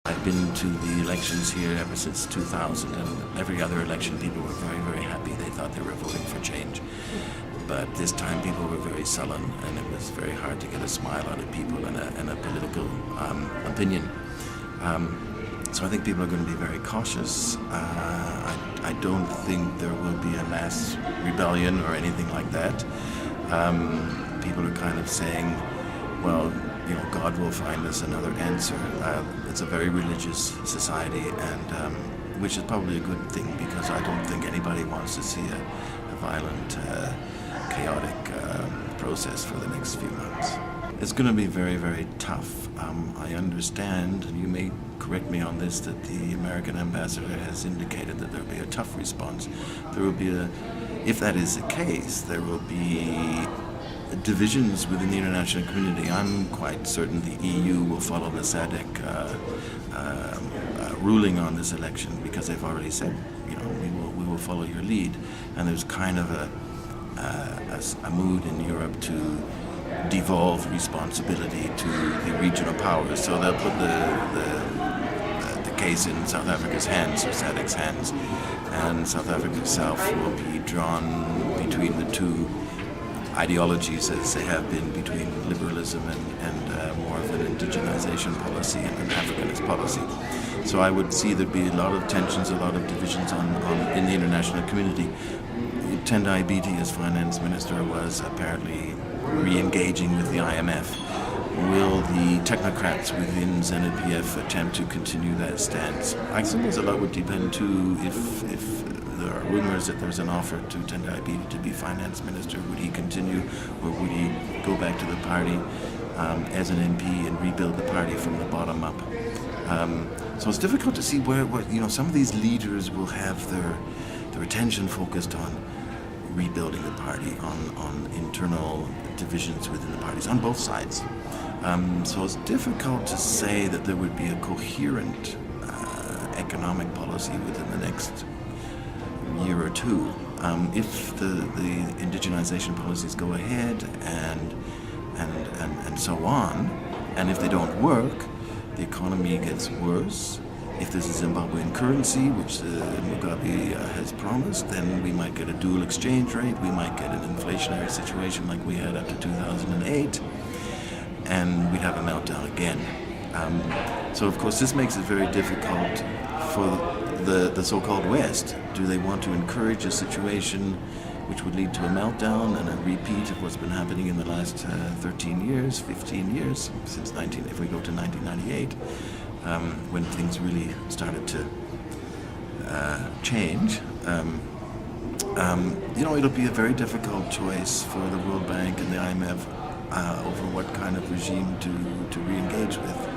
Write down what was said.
I've been to the elections here ever since 2000, and every other election people were very, very happy. They thought they were voting for change. But this time people were very sullen, and it was very hard to get a smile out of people and a political opinion. So I think people are going to be very cautious. I don't think there will be a mass rebellion or anything like that. People are kind of saying, well, God will find us another answer. It's a very religious society, and which is probably a good thing, because I don't think anybody wants to see a violent, chaotic process for the next few months. It's going to be very, very tough. I understand, and you may correct me on this, that the American ambassador has indicated that there will be a tough response. There will be if that is the case, there will be divisions within the international community. I'm quite certain the EU will follow the SADC ruling on this election, because they've already said, we will follow your lead. And there's kind of a mood in Europe to devolve responsibility to the regional powers. So they'll put the case in South Africa's hands, or SADC's hands, and South Africa itself will be drawn between the two ideologies, as they have been, between liberalism and more of an indigenization policy and an Africanist policy. So I would see there'd be a lot of tensions, a lot of divisions in the international community. Tendai Biti, as finance minister, was apparently re-engaging with the IMF. Will the technocrats within ZANU-PF attempt to continue that stance? I suppose a lot would depend too if there are rumors that there's an offer to Tendai Biti to be finance minister. Would he continue, or would he go back to the party as an MP and rebuild the party from the bottom up? So it's difficult to see where some of these leaders will have their attention focused on rebuilding the party, on internal divisions within the parties, on both sides. So it's difficult to say that there would be a coherent economic policy within the next year or two. If the indigenization policies go ahead and so on, and if they don't work, the economy gets worse. If there's a Zimbabwean currency, which Mugabe has promised, then we might get a dual exchange rate. We might get an inflationary situation like we had after 2008, and we'd have a meltdown again. So of course this makes it very difficult for the so-called West. Do they want to encourage a situation which would lead to a meltdown and a repeat of what's been happening in the last 13 years, 15 years, if we go to 1998, when things really started to change? It'll be a very difficult choice for the World Bank and the IMF over what kind of regime to re-engage with.